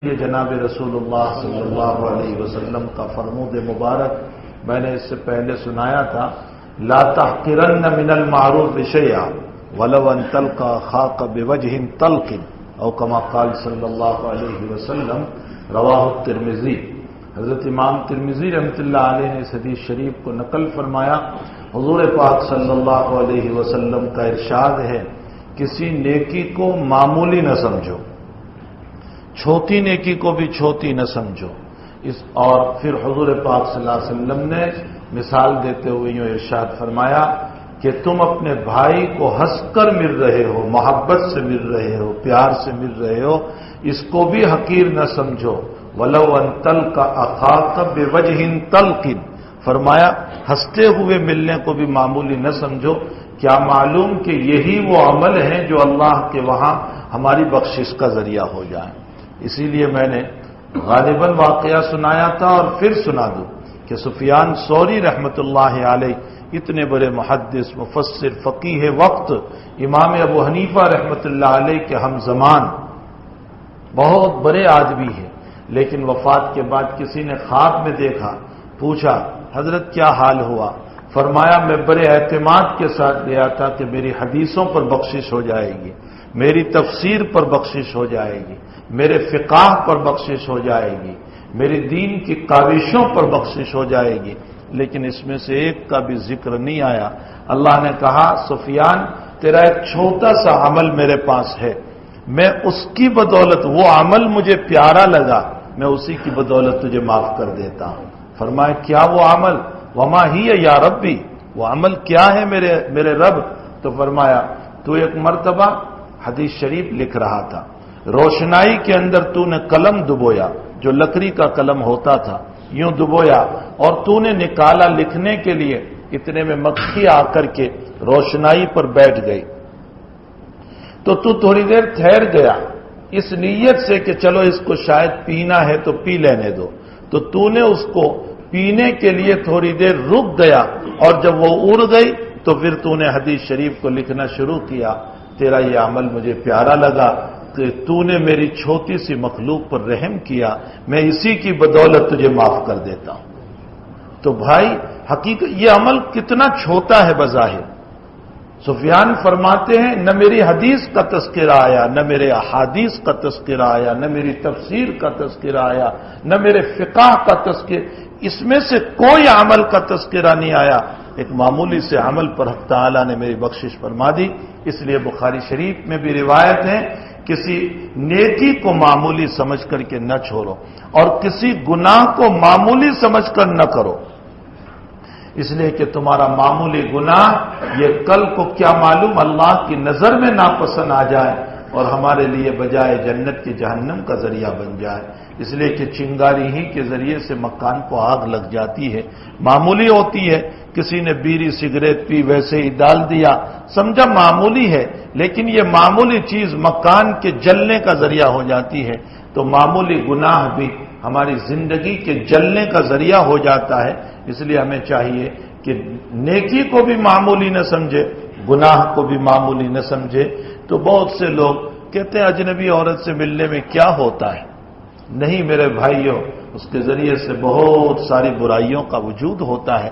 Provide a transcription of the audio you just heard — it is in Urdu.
یہ جناب رسول اللہ صلی اللہ علیہ وسلم کا فرمود مبارک میں نے اس سے پہلے سنایا تھا، لا تحقرن من المعروف شیئا ولو ان تلقى اخاك بوجه طلق او كما قال صلی اللہ علیہ وسلم، رواہ الترمذی۔ حضرت امام ترمذی رحمۃ اللہ علیہ نے اس حدیث شریف کو نقل فرمایا، حضور پاک صلی اللہ علیہ وسلم کا ارشاد ہے، کسی نیکی کو معمولی نہ سمجھو، چھوٹی نیکی کو بھی چھوٹی نہ سمجھو۔ اور پھر حضور پاک صلی اللہ علیہ وسلم نے مثال دیتے ہوئے یوں ارشاد فرمایا کہ تم اپنے بھائی کو ہنس کر مل رہے ہو، محبت سے مل رہے ہو، پیار سے مل رہے ہو، اس کو بھی حقیر نہ سمجھو۔ وَلَوْ أَن تَلْقَى أَخَاكَ بِوَجْهٍ طَلْقٍ، فرمایا ہنستے ہوئے ملنے کو بھی معمولی نہ سمجھو۔ کیا معلوم کہ یہی وہ عمل ہیں جو اللہ کے وہاں ہماری بخشش کا ذریعہ ہو جائیں۔ اسی لیے میں نے غالباً واقعہ سنایا تھا اور پھر سنا دوں کہ سفیان ثوری رحمۃ اللہ علیہ، اتنے بڑے محدث، مفسر، فقیہ وقت، امام ابو حنیفہ رحمۃ اللہ علیہ کے ہم زمان، بہت بڑے آدمی ہیں، لیکن وفات کے بعد کسی نے خواب میں دیکھا، پوچھا حضرت کیا حال ہوا؟ فرمایا میں بڑے اعتماد کے ساتھ گیا تھا کہ میری حدیثوں پر بخشش ہو جائے گی، میری تفسیر پر بخشش ہو جائے گی، میرے فقہ پر بخشش ہو جائے گی، میری دین کی کاوشوں پر بخشش ہو جائے گی، لیکن اس میں سے ایک کا بھی ذکر نہیں آیا۔ اللہ نے کہا سفیان تیرا ایک چھوٹا سا عمل میرے پاس ہے، میں اس کی بدولت، وہ عمل مجھے پیارا لگا، میں اسی کی بدولت تجھے معاف کر دیتا ہوں۔ فرمایا کیا وہ عمل؟ وما ہی یا ربی، وہ عمل کیا ہے میرے رب؟ تو فرمایا تو ایک مرتبہ حدیث شریف لکھ رہا تھا، روشنائی کے اندر تو نے قلم دبویا، جو لکڑی کا قلم ہوتا تھا، یوں دبویا اور تو نے نکالا لکھنے کے لیے، اتنے میں مکھی آ کر کے روشنائی پر بیٹھ گئی، تو تھوڑی دیر ٹھہر گیا اس نیت سے کہ چلو اس کو شاید پینا ہے تو پی لینے دو، تو نے اس کو پینے کے لیے تھوڑی دیر رک گیا، اور جب وہ اڑ گئی تو پھر تو نے حدیث شریف کو لکھنا شروع کیا، تیرا یہ عمل مجھے پیارا لگا کہ تو نے میری چھوٹی سی مخلوق پر رحم کیا، میں اسی کی بدولت تجھے معاف کر دیتا ہوں۔ تو بھائی حقیقت یہ عمل کتنا چھوٹا ہے بظاہر۔ سفیان فرماتے ہیں نہ میری حدیث کا تذکرہ آیا، نہ میرے احادیث کا تذکرہ آیا، نہ میری تفسیر کا تذکرہ آیا، نہ میرے فقہ کا تذکرہ، اس میں سے کوئی عمل کا تذکرہ نہیں آیا، ایک معمولی سے عمل پر حق تعالیٰ نے میری بخشش فرما دی۔ اس لیے بخاری شریف میں بھی روایت ہے، کسی نیکی کو معمولی سمجھ کر کے نہ چھوڑو، اور کسی گناہ کو معمولی سمجھ کر نہ کرو، اس لیے کہ تمہارا معمولی گناہ یہ کل کو کیا معلوم اللہ کی نظر میں ناپسند آ جائے اور ہمارے لیے بجائے جنت کی جہنم کا ذریعہ بن جائے۔ اس لیے کہ چنگاری ہی کے ذریعے سے مکان کو آگ لگ جاتی ہے، معمولی ہوتی ہے، کسی نے بیڑی سگریٹ پی ویسے ہی ڈال دیا، سمجھا معمولی ہے، لیکن یہ معمولی چیز مکان کے جلنے کا ذریعہ ہو جاتی ہے، تو معمولی گناہ بھی ہماری زندگی کے جلنے کا ذریعہ ہو جاتا ہے۔ اس لیے ہمیں چاہیے کہ نیکی کو بھی معمولی نہ سمجھے، گناہ کو بھی معمولی نہ سمجھے۔ تو بہت سے لوگ کہتے ہیں اجنبی عورت سے ملنے میں کیا ہوتا ہے؟ نہیں میرے بھائیوں، اس کے ذریعے سے بہت ساری برائیوں کا وجود ہوتا ہے۔